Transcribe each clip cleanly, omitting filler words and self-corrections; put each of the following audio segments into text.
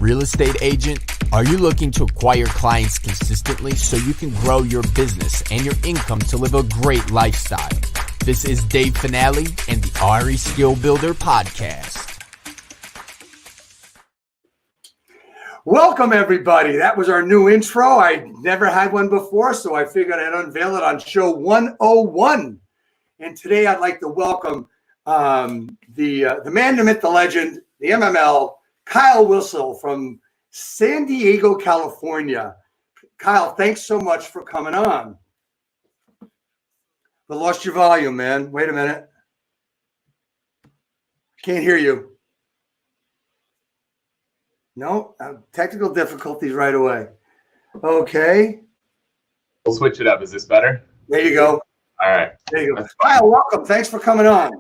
real estate agent? Are you looking to acquire clients consistently so you can grow your business and your income to live a great lifestyle? This is Dave Finale and the RE Skill Builder Podcast. Welcome, everybody. That was our new intro. I never had one before, so I figured I'd unveil it on show 101. And today I'd like to welcome the man, the myth, the legend, the MML, Kyle Whissel from San Diego, California. Kyle, thanks so much for coming on. I lost your volume, man. Wait a minute. Can't hear you. No, technical difficulties right away. Okay. We'll switch it up. Is this better? There you go. All right. There you go. Kyle, welcome. Thanks for coming on.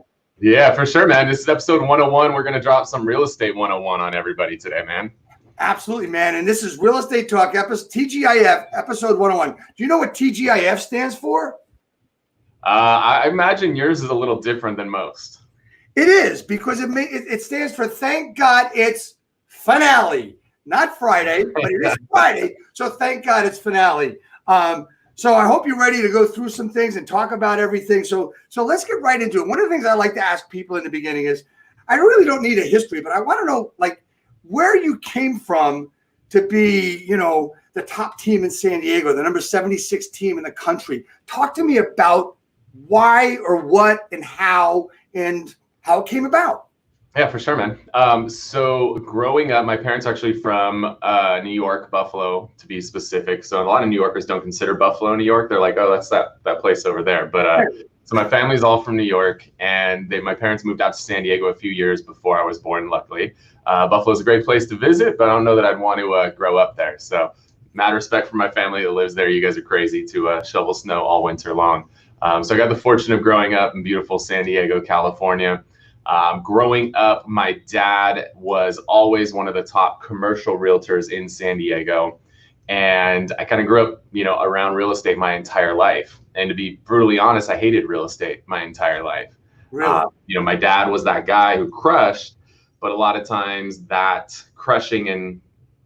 Yeah, for sure, man. This is episode 101. We're going to drop some real estate 101 on everybody today, man. Absolutely, man. And this is Real Estate Talk, TGIF, episode 101. Do you know what TGIF stands for? I imagine yours is a little different than most. It is, because it stands for Thank God It's Finale. Not Friday, but it is Friday. So thank God it's finale. So I hope you're ready to go through some things and talk about everything. So let's get right into it. One of the things I like to ask people in the beginning is, I really don't need a history, but I want to know, like, where you came from to be, the top team in San Diego, the number 76 team in the country. Talk to me about why or what and how it came about. Yeah, for sure, man. So growing up, my parents are actually from New York, Buffalo, to be specific. So a lot of New Yorkers don't consider Buffalo, New York. They're like, oh, that's that place over there. But so my family's all from New York, and my parents moved out to San Diego a few years before I was born, luckily. Buffalo's a great place to visit, but I don't know that I'd want to grow up there. So mad respect for my family that lives there. You guys are crazy to shovel snow all winter long. So I got the fortune of growing up in beautiful San Diego, California. Growing up, my dad was always one of the top commercial realtors in San Diego. And I kind of grew up, around real estate my entire life. And to be brutally honest, I hated real estate my entire life. Really? My dad was that guy who crushed, but a lot of times that crushing in,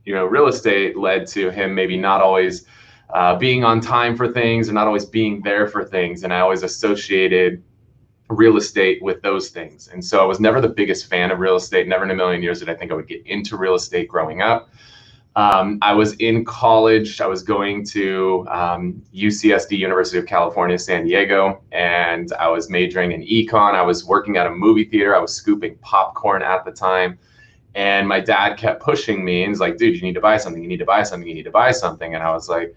real estate led to him maybe not always being on time for things or not always being there for things. And I always associated real estate with those things. And so I was never the biggest fan of real estate. Never in a million years did I think I would get into real estate growing up. I was in college. I was going to UCSD, University of California, San Diego, and I was majoring in econ. I was working at a movie theater. I was scooping popcorn at the time. And my dad kept pushing me and he's like, dude, you need to buy something. You need to buy something. You need to buy something. And I was like,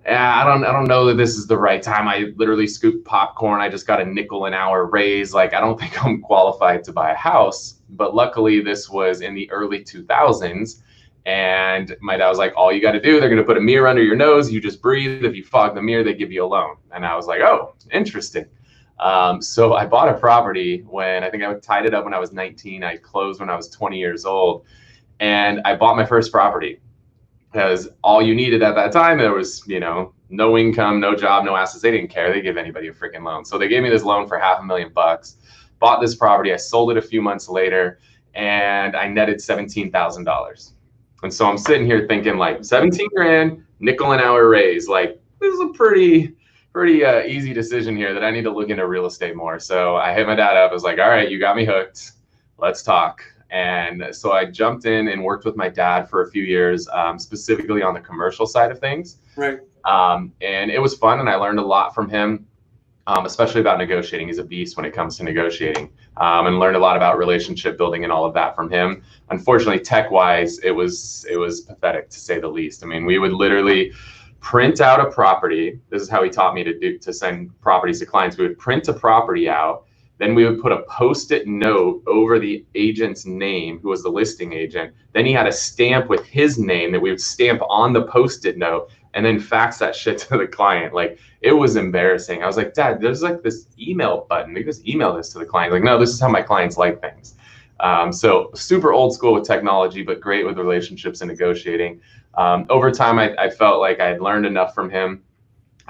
I don't know that this is the right time. I literally scooped popcorn. I just got a nickel an hour raise. Like, I don't think I'm qualified to buy a house. But luckily, this was in the early 2000s. And my dad was like, all you got to do, they're going to put a mirror under your nose. You just breathe. If you fog the mirror, they give you a loan. And I was like, oh, interesting. So I bought a property when I think I tied it up when I was 19. I closed when I was 20 years old. And I bought my first property. Because all you needed at that time, there was, no income, no job, no assets. They didn't care. They give anybody a freaking loan. So they gave me this loan for $500,000. Bought this property. I sold it a few months later, and I netted $17,000. And so I'm sitting here thinking, like, 17 grand, nickel an hour raise. Like, this is a pretty easy decision here that I need to look into real estate more. So I hit my dad up. I was like, all right, you got me hooked. Let's talk. And so I jumped in and worked with my dad for a few years, specifically on the commercial side of things. Right. And it was fun, and I learned a lot from him, especially about negotiating. He's a beast when it comes to negotiating, and learned a lot about relationship building and all of that from him. Unfortunately, tech-wise, it was pathetic, to say the least. I mean, we would literally print out a property. This is how he taught me to send properties to clients. We would print a property out. Then we would put a Post-it note over the agent's name, who was the listing agent. Then he had a stamp with his name that we would stamp on the Post-it note and then fax that shit to the client. Like, it was embarrassing. I was like, Dad, there's like this email button. We just email this to the client. Like, no, this is how my clients like things. So super old school with technology, but great with relationships and negotiating. Over time, I felt like I had learned enough from him.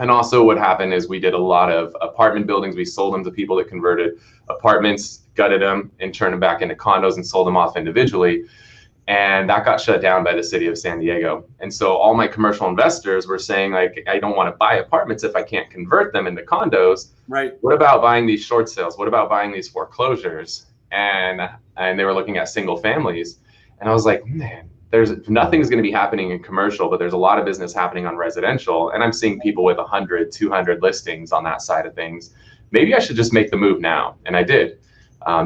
And also what happened is we did a lot of apartment buildings. We sold them to people that converted apartments, gutted them, and turned them back into condos and sold them off individually. And that got shut down by the city of San Diego. And so all my commercial investors were saying, like, I don't want to buy apartments if I can't convert them into condos. Right. What about buying these short sales? What about buying these foreclosures? And they were looking at single families. And I was like, man, nothing's going to be happening in commercial, but there's a lot of business happening on residential. And I'm seeing people with 100, 200 listings on that side of things. Maybe I should just make the move now. And I did.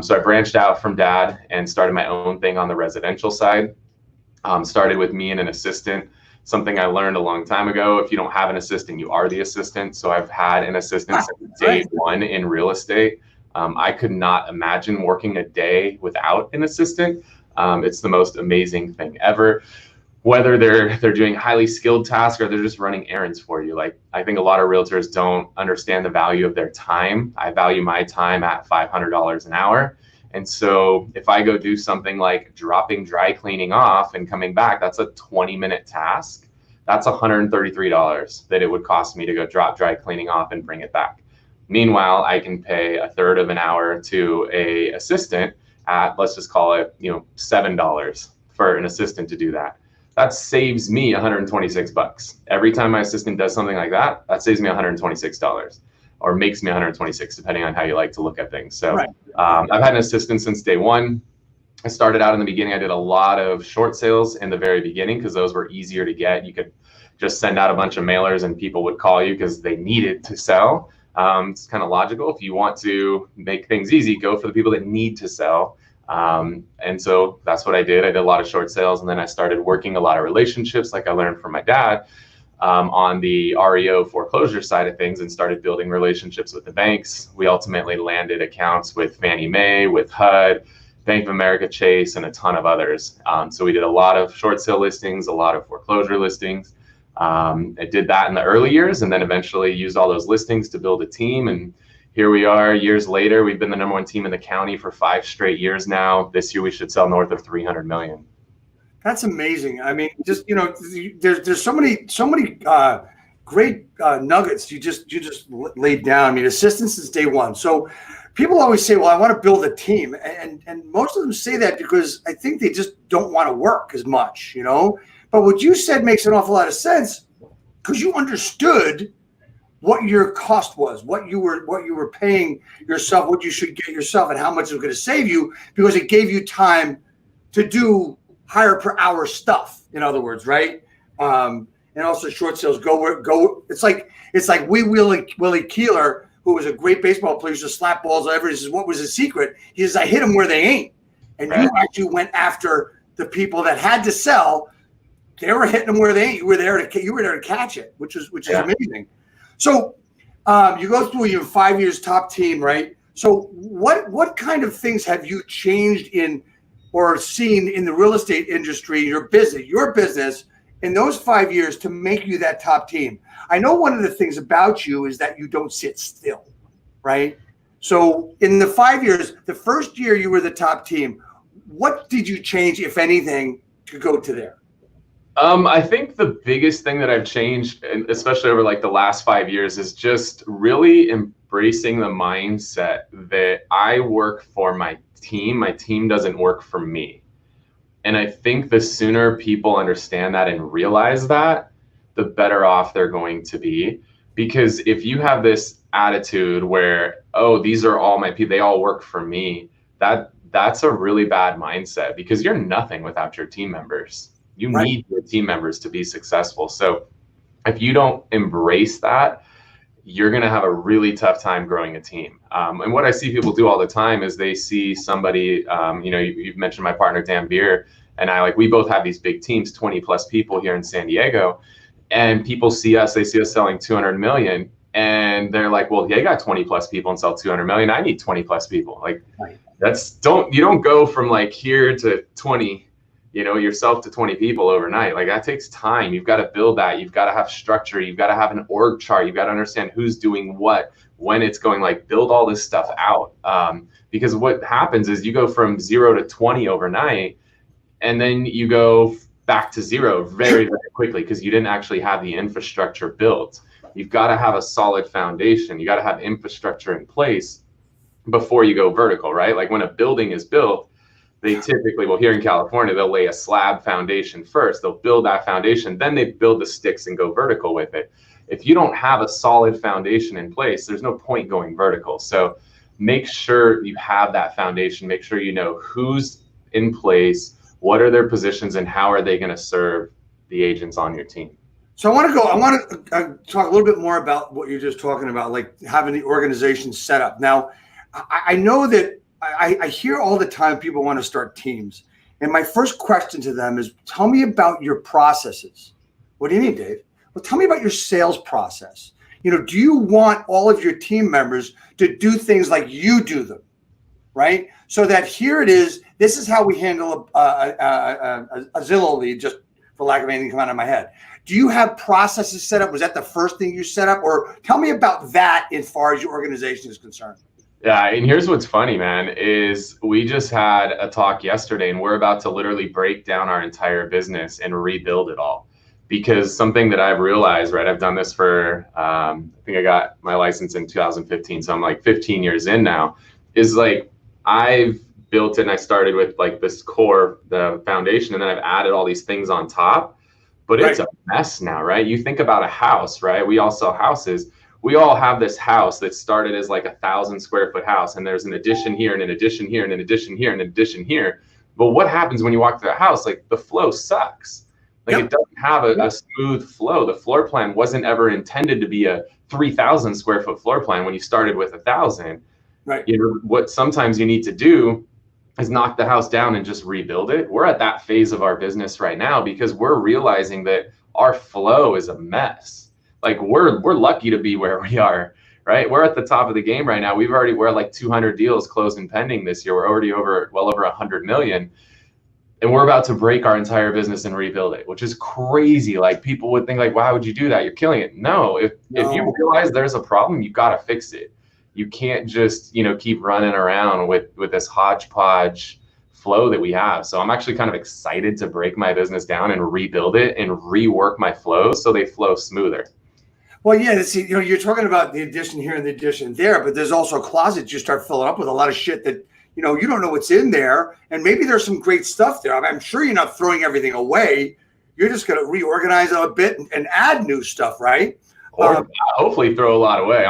So I branched out from dad and started my own thing on the residential side. Started with me and an assistant, something I learned a long time ago. If you don't have an assistant, you are the assistant. So I've had an assistant since day one in real estate. I could not imagine working a day without an assistant. It's the most amazing thing ever. Whether they're doing highly skilled tasks or they're just running errands for you. Like, I think a lot of realtors don't understand the value of their time. I value my time at $500 an hour. And so if I go do something like dropping dry cleaning off and coming back, that's a 20-minute task. That's $133 that it would cost me to go drop dry cleaning off and bring it back. Meanwhile, I can pay a third of an hour to a assistant at, let's just call it, $7 for an assistant to do that. That saves me $126. Every time my assistant does something like that, that saves me $126 or makes me $126, depending on how you like to look at things. So I've had an assistant since day one. I started out in the beginning. I did a lot of short sales in the very beginning because those were easier to get. You could just send out a bunch of mailers and people would call you because they needed to sell. It's kind of logical. If you want to make things easy, go for the people that need to sell. And so that's what I did. I did a lot of short sales, and then I started working a lot of relationships like I learned from my dad on the REO foreclosure side of things, and started building relationships with the banks. We ultimately landed accounts with Fannie Mae, with HUD, Bank of America, Chase, and a ton of others. So we did a lot of short sale listings, a lot of foreclosure listings. I did that in the early years, and then eventually used all those listings to build a team. And here we are years later. We've been the number one team in the county for 5 straight years now. This year we should sell north of 300 million. That's amazing. I mean, just, there's so many great nuggets you just laid down. I mean, assistance is day one. So people always say, well, I want to build a team. And most of them say that because I think they just don't want to work as much, But what you said makes an awful lot of sense because you understood what your cost was, what you were paying yourself, what you should get yourself, and how much it was going to save you, because it gave you time to do higher per hour stuff. In other words, right? And also short sales go. It's like Willie Keeler, who was a great baseball player, used to slap balls. Everybody says, what was his secret? He says, I hit them where they ain't. And you actually went after the people that had to sell. They were hitting them where they ain't. You were there to catch it, which is amazing. So you go through your 5 years top team, right? So what kind of things have you changed in or seen in the real estate industry, your business in those 5 years to make you that top team? I know one of the things about you is that you don't sit still, right? So in the 5 years, the first year you were the top team, what did you change, if anything, to go to there? I think the biggest thing that I've changed, and especially over like the last 5 years, is just really embracing the mindset that I work for my team. My team doesn't work for me. And I think the sooner people understand that and realize that, the better off they're going to be. Because if you have this attitude where, oh, these are all my people, they all work for me, that's a really bad mindset, because you're nothing without your team members. You need your team members to be successful. So if you don't embrace that, you're going to have a really tough time growing a team. And what I see people do all the time is they see somebody, you've mentioned my partner, Dan Beer, and we both have these big teams, 20 plus people here in San Diego. And people see us, they see us selling 200 million. And they're like, well, they got 20 plus people and sell 200 million. I need 20 plus people. You don't go from like here to 20, yourself to 20 people overnight. Like, that takes time. You've got to build that. You've got to have structure. You've got to have an org chart. You've got to understand who's doing what, when it's going, build all this stuff out. Because what happens is you go from 0 to 20 overnight, and then you go back to 0 very, very quickly because you didn't actually have the infrastructure built. You've got to have a solid foundation. You got to have infrastructure in place before you go vertical, right? Like when a building is built, they typically, well, here in California, they'll lay a slab foundation first. They'll build that foundation, then they build the sticks and go vertical with it. If you don't have a solid foundation in place, there's no point going vertical. So make sure you have that foundation. Make sure you know who's in place, what are their positions, and how are they going to serve the agents on your team. So I want to talk a little bit more about what you're just talking about, like having the organization set up. Now, I know that I hear all the time people want to start teams. And my first question to them is, tell me about your processes. What do you mean, Dave? Well, tell me about your sales process. Do you want all of your team members to do things like you do them, right? So that here it is, this is how we handle a Zillow lead, just for lack of anything coming out of my head. Do you have processes set up? Was that the first thing you set up? Or tell me about that as far as your organization is concerned. Yeah, and here's what's funny, man, is we just had a talk yesterday, and we're about to literally break down our entire business and rebuild it all. Because something that I've realized, right, I've done this for, I think I got my license in 2015, so I'm like 15 years in now, is like I've built it and I started with like this core, the foundation, and then I've added all these things on top, but it's a mess now, right? You think about a house, right? We all sell houses. We all have this house that started as like 1,000 square foot house, and there's an addition here and an addition here and an addition here and an addition here. But what happens when you walk through a house? Like the flow sucks. Like it doesn't have a smooth flow. The floor plan wasn't ever intended to be a 3,000 square foot floor plan when you started with 1,000. Right. What sometimes you need to do is knock the house down and just rebuild it. We're at that phase of our business right now because we're realizing that our flow is a mess. Like we're lucky to be where we are, right? We're at the top of the game right now. We're like 200 deals closed and pending this year. We're already well over 100 million. And we're about to break our entire business and rebuild it, which is crazy. Like people would think like, why would you do that? You're killing it. No, if you realize there's a problem, you got to fix it. You can't just, keep running around with this hodgepodge flow that we have. So I'm actually kind of excited to break my business down and rebuild it and rework my flows so they flow smoother. Well, yeah, see, you're talking about the addition here and the addition there, but there's also closets you start filling up with a lot of shit that you don't know what's in there, and maybe there's some great stuff there. I'm sure you're not throwing everything away. You're just going to reorganize it a bit and add new stuff, right? Or hopefully throw a lot away.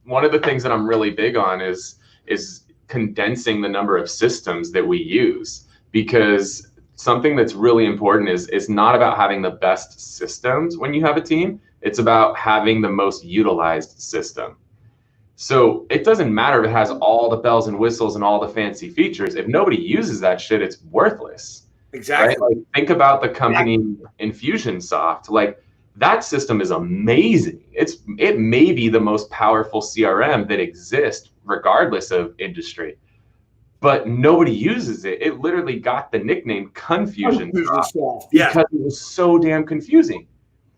One of the things that I'm really big on is condensing the number of systems that we use, because something that's really important is not about having the best systems when you have a team. It's about having the most utilized system. So it doesn't matter if it has all the bells and whistles and all the fancy features. If nobody uses that shit, it's worthless. Exactly. Right? Like, think about the company Infusionsoft. Like that system is amazing. It may be the most powerful CRM that exists, regardless of industry. But nobody uses it. It literally got the nickname Confusionsoft because it was so damn confusing.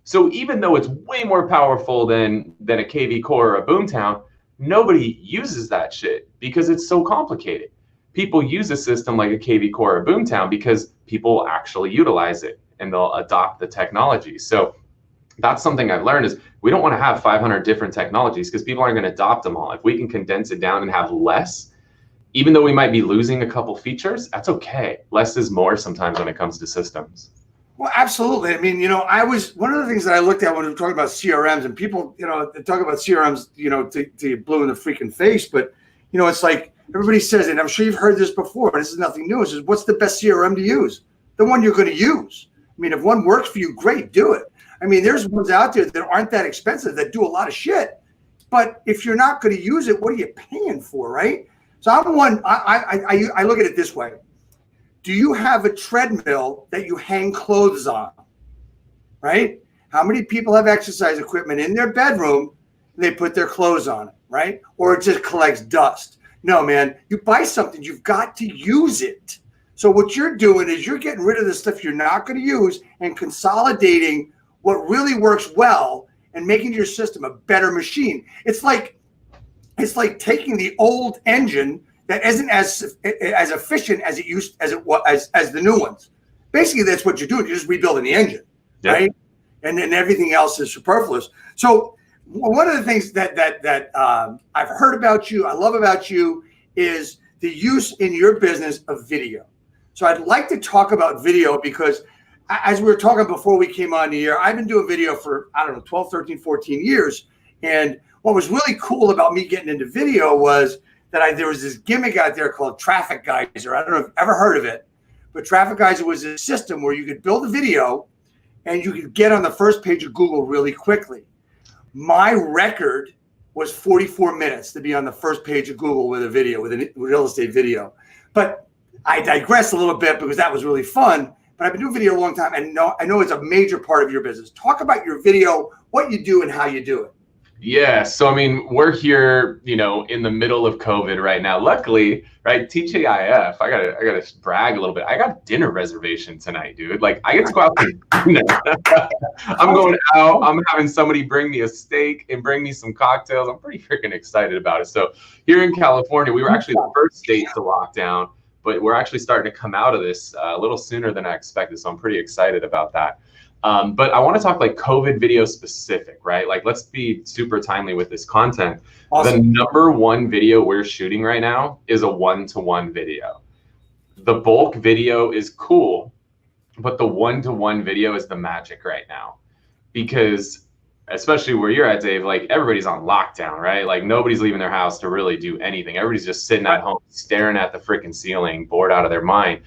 So even though it's way more powerful than a KV Core or a Boomtown, nobody uses that shit because it's so complicated. People use a system like a KV Core or Boomtown because people actually utilize it and they'll adopt the technology. So that's something I've learned is we don't want to have 500 different technologies because people aren't going to adopt them all. If we can condense it down and have less, even though we might be losing a couple features, that's okay. Less is more sometimes when it comes to systems. Well, absolutely. I mean, one of the things that I looked at when we were talking about CRMs, and people, they talk about CRMs, to blue in the freaking face, but, it's like everybody says it, and I'm sure you've heard this before, and this is nothing new. It's just, what's the best CRM to use? The one you're going to use. I mean, if one works for you, great, do it. I mean, there's ones out there that aren't that expensive that do a lot of shit, but if you're not going to use it, what are you paying for, right? So I look at it this way. Do you have a treadmill that you hang clothes on, right? How many people have exercise equipment in their bedroom and they put their clothes on it, right? Or it just collects dust. No, man, you buy something, you've got to use it. So what you're doing is you're getting rid of the stuff you're not going to use and consolidating what really works well and making your system a better machine. It's like taking the old engine that isn't as efficient as as the new ones. Basically, that's what you're doing. You're just rebuilding the engine, right? And then everything else is superfluous. So one of the things that I've heard about you, I love about you, is the use in your business of video. So I'd like to talk about video because as we were talking before we came on the air, I've been doing video for, 12, 13, 14 years. And what was really cool about me getting into video was that there was this gimmick out there called Traffic Geyser. I don't know if you've ever heard of it, but Traffic Geyser was a system where you could build a video and you could get on the first page of Google really quickly. My record was 44 minutes to be on the first page of Google with a video, with a real estate video. But I digress a little bit because that was really fun. But I've been doing video a long time, and I know it's a major part of your business. Talk about your video, what you do, and how you do it. Yeah, so I mean, we're here, in the middle of COVID right now. Luckily, right, TGIF, I gotta brag a little bit. I got dinner reservation tonight, dude. Like, I get to go out for dinner. I'm going out. I'm having somebody bring me a steak and bring me some cocktails. I'm pretty freaking excited about it. So here in California, we were actually the first state to lock down, but we're actually starting to come out of this a little sooner than I expected. So I'm pretty excited about that. But I want to talk like COVID video specific, right? Like, let's be super timely with this content. Awesome. The number one video we're shooting right now is a one-to-one video. The bulk video is cool, but the one-to-one video is the magic right now, because especially where you're at, Dave, like everybody's on lockdown, right? Like nobody's leaving their house to really do anything. Everybody's just sitting at home, staring at the freaking ceiling, bored out of their mind.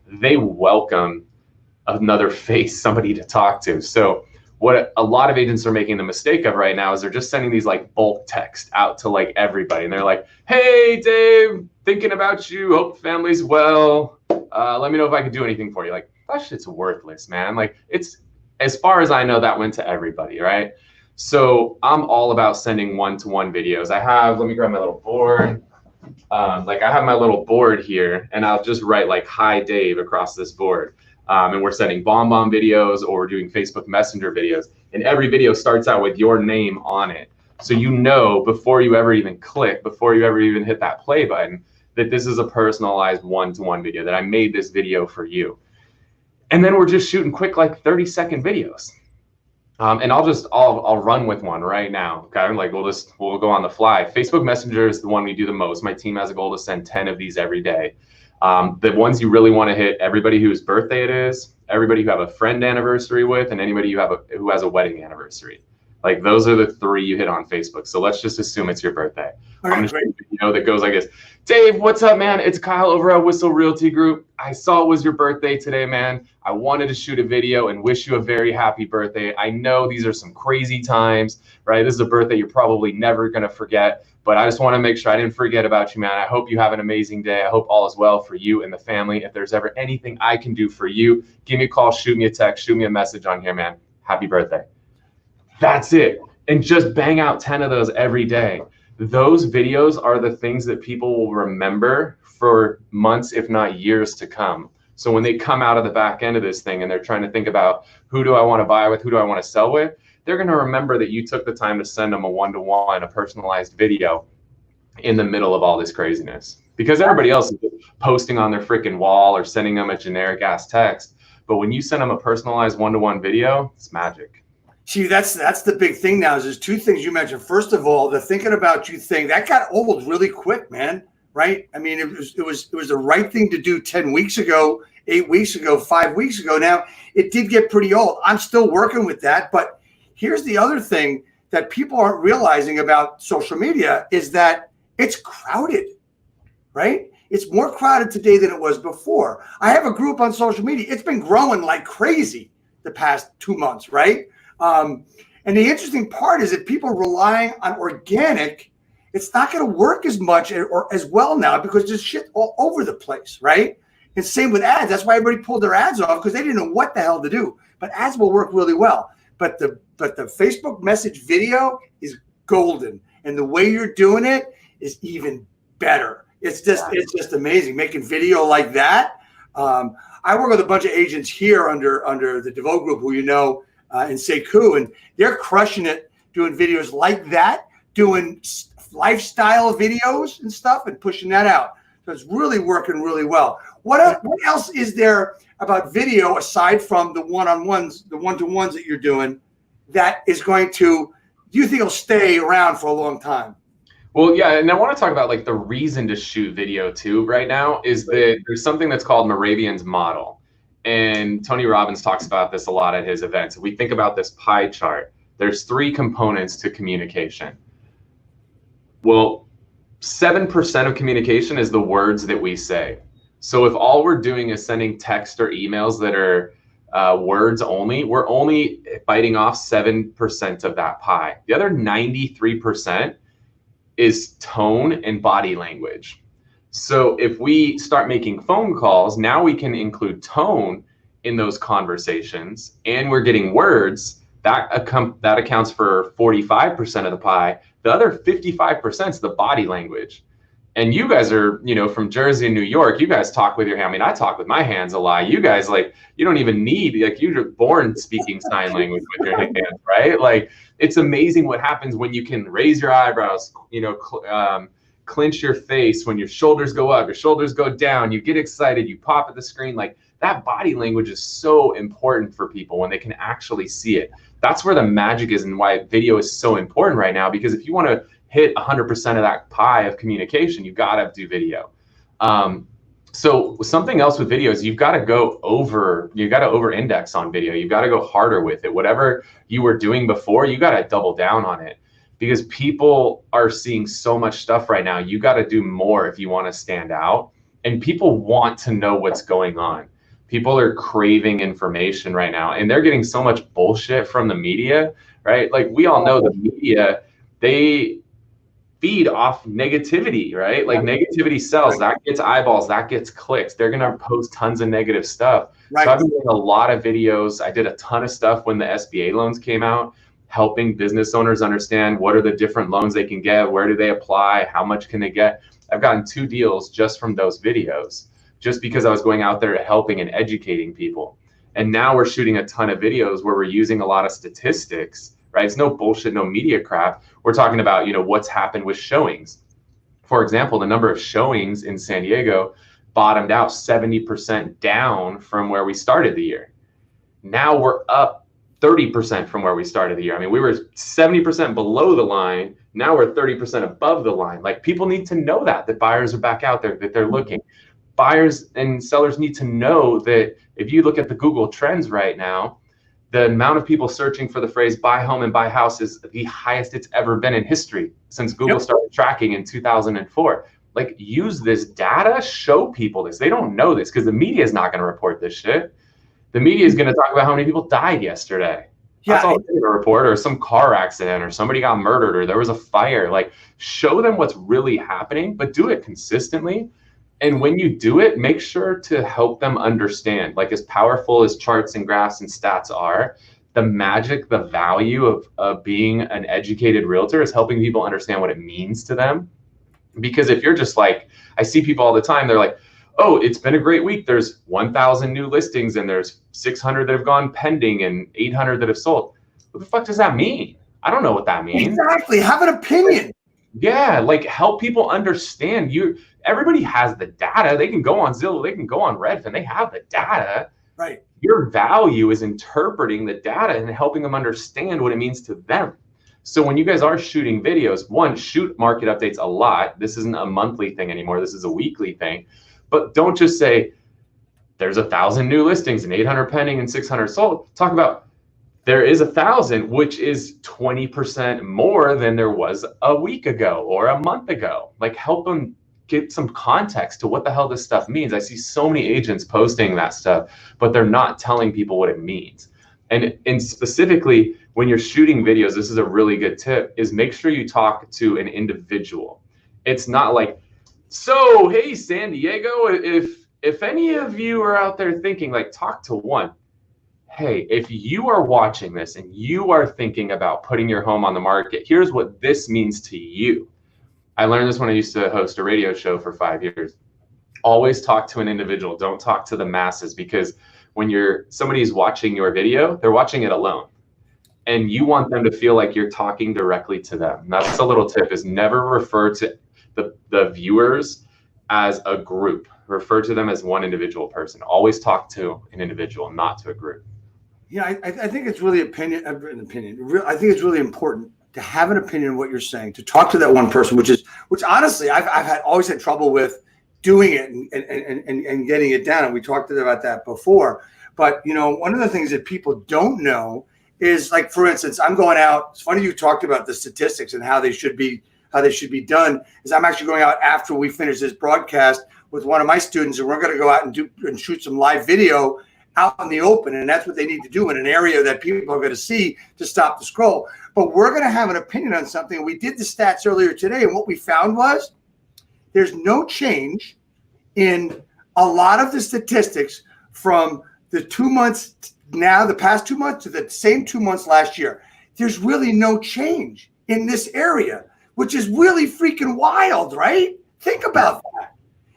They welcome another face, somebody to talk to. So what a lot of agents are making the mistake of right now is they're just sending these like bulk text out to like everybody. And they're like, hey, Dave, thinking about you. Hope family's well. Let me know if I can do anything for you. Like, that shit's worthless, man. Like, it's, as far as I know, that went to everybody, right? So I'm all about sending one-to-one videos. Let me grab my little board. I have my little board here, and I'll just write like, hi, Dave, across this board. And we're sending bomb videos, or we're doing Facebook Messenger videos. And every video starts out with your name on it. So before you ever even click, before you ever even hit that play button, that this is a personalized one-to-one video, that I made this video for you. And then we're just shooting quick, like 30-second videos. And I'll run with one right now. Okay, like we'll go on the fly. Facebook Messenger is the one we do the most. My team has a goal to send 10 of these every day. The ones you really want to hit: everybody whose birthday it is, everybody who have a friend anniversary with, and anybody who has a wedding anniversary. Like, those are the three you hit on Facebook. So let's just assume it's your birthday. I'm gonna shoot a video that goes like this: Dave, what's up, man? It's Kyle over at Whissel Realty Group. I saw it was your birthday today, man. I wanted to shoot a video and wish you a very happy birthday. I know these are some crazy times, right? This is a birthday you're probably never gonna forget. But I just want to make sure I didn't forget about you, man. I hope you have an amazing day. I hope all is well for you and the family. If there's ever anything I can do for you, give me a call, shoot me a text, shoot me a message on here, man. Happy birthday. That's it. And just bang out 10 of those every day. Those videos are the things that people will remember for months, if not years to come. So when they come out of the back end of this thing and they're trying to think about, who do I want to buy with, who do I want to sell with, they're going to remember that you took the time to send them a one-to-one, a personalized video in the middle of all this craziness. Because everybody else is posting on their freaking wall or sending them a generic ass text. But when you send them a personalized one-to-one video, it's magic. See, that's the big thing now. Is there's two things you mentioned. First of all, the thinking about you thing that got old really quick, man. Right? I mean, it was the right thing to do 10 weeks ago, 8 weeks ago, 5 weeks ago. Now it did get pretty old. I'm still working with that, but here's the other thing that people aren't realizing about social media is that it's crowded, right? It's more crowded today than it was before. I have a group on social media. It's been growing like crazy the past 2 months, right? And the interesting part is that people relying on organic, it's not going to work as much or as well now because there's shit all over the place, right? And same with ads. That's why everybody pulled their ads off, because they didn't know what the hell to do. But ads will work really well. But the Facebook message video is golden, and the way you're doing it is even better. It's just amazing making video like that. I work with a bunch of agents here under the DeVoe Group, who in Sekou, and they're crushing it doing videos like that, doing lifestyle videos and stuff, and pushing that out. So it's really working really well. What else is there about video aside from the one-on-ones, the one-to-ones that you're doing, that is going to, do you think it'll stay around for a long time? Well, yeah, and I want to talk about like the reason to shoot video too right now is that there's something that's called Moravian's model. And Tony Robbins talks about this a lot at his events. If we think about this pie chart, there's 3 components to communication. Well, 7% of communication is the words that we say. So if all we're doing is sending text or emails that are words only, we're only biting off 7% of that pie. The other 93% is tone and body language. So if we start making phone calls, now we can include tone in those conversations, and we're getting words. That accounts for 45% of the pie. The other 55% is the body language. And you guys are, from Jersey and New York, you guys talk with your hand. I mean, I talk with my hands a lot. You guys, like, you don't even need, like, you're born speaking sign language with your hands, right? Like, it's amazing what happens when you can raise your eyebrows, clench your face, when your shoulders go up, your shoulders go down, you get excited, you pop at the screen. Like, that body language is so important for people when they can actually see it. That's where the magic is and why video is so important right now, because if you want to hit 100% of that pie of communication, you got to do video. So something else with video is you've got to over index on video. You've got to go harder with it. Whatever you were doing before, you got to double down on it, because people are seeing so much stuff right now. You got to do more if you want to stand out, and people want to know what's going on. People are craving information right now, and they're getting so much bullshit from the media, right? Like, we all know the media, they feed off negativity, right? Like, negativity sells. That gets eyeballs, that gets clicks. They're going to post tons of negative stuff. Right. So I've been doing a lot of videos. I did a ton of stuff when the SBA loans came out, helping business owners understand what are the different loans they can get, where do they apply, how much can they get. I've gotten 2 deals just from those videos, just because I was going out there helping and educating people. And now we're shooting a ton of videos where we're using a lot of statistics, right? It's no bullshit, no media crap. We're talking about, what's happened with showings. For example, the number of showings in San Diego bottomed out 70% down from where we started the year. Now we're up 30% from where we started the year. I mean, we were 70% below the line. Now we're 30% above the line. Like, people need to know that buyers are back out there, that they're looking. Buyers and sellers need to know that if you look at the Google Trends right now, the amount of people searching for the phrase buy home and buy house is the highest it's ever been in history since Google started tracking in 2004. Like, use this data, show people this. They don't know this because the media is not going to report this shit. The media is going to talk about how many people died yesterday. That's all they're going to report, or some car accident, or somebody got murdered, or there was a fire. Like, show them what's really happening, but do it consistently. And when you do it, make sure to help them understand, like, as powerful as charts and graphs and stats are, the magic, the value of being an educated realtor is helping people understand what it means to them. Because if you're just like, I see people all the time, they're like, oh, it's been a great week. There's 1,000 new listings and there's 600 that have gone pending and 800 that have sold. What the fuck does that mean? I don't know what that means. Exactly. Have an opinion. Yeah, like, help people understand. Everybody has the data. They can go on Zillow, they can go on Redfin, they have the data. Right. Your value is interpreting the data and helping them understand what it means to them. So when you guys are shooting videos, one, shoot market updates a lot. This isn't a monthly thing anymore. This is a weekly thing. But don't just say there's 1,000 new listings and 800 pending and 600 sold. Talk about there is 1,000, which is 20% more than there was a week ago or a month ago. Like, help them get some context to what the hell this stuff means. I see so many agents posting that stuff, but they're not telling people what it means. And specifically, when you're shooting videos, this is a really good tip, is make sure you talk to an individual. It's not like, so, hey, San Diego, if any of you are out there thinking, like, talk to one. Hey, if you are watching this and you are thinking about putting your home on the market, here's what this means to you. I learned this when I used to host a radio show for 5 years. Always talk to an individual. Don't talk to the masses, because when somebody's watching your video, they're watching it alone. And you want them to feel like you're talking directly to them. And that's a little tip, is never refer to the viewers as a group. Refer to them as one individual person. Always talk to an individual, not to a group. Yeah, I think it's really I think it's really important to have an opinion of what you're saying, to talk to that one person, which honestly I've always had trouble with doing it and getting it down. And we talked about that before. But, you know, one of the things that people don't know is, like, for instance, I'm going out. It's funny you talked about the statistics and how they should be done. Is I'm actually going out after we finish this broadcast with one of my students, and we're going to go out and shoot some live video out in the open. And that's what they need to do in an area that people are going to see to stop the scroll. But we're going to have an opinion on something. We did the stats earlier today, and what we found was there's no change in a lot of the statistics from the 2 months now, the past 2 months, to the same 2 months last year. There's really no change in this area, which is really freaking wild, right? Think about that.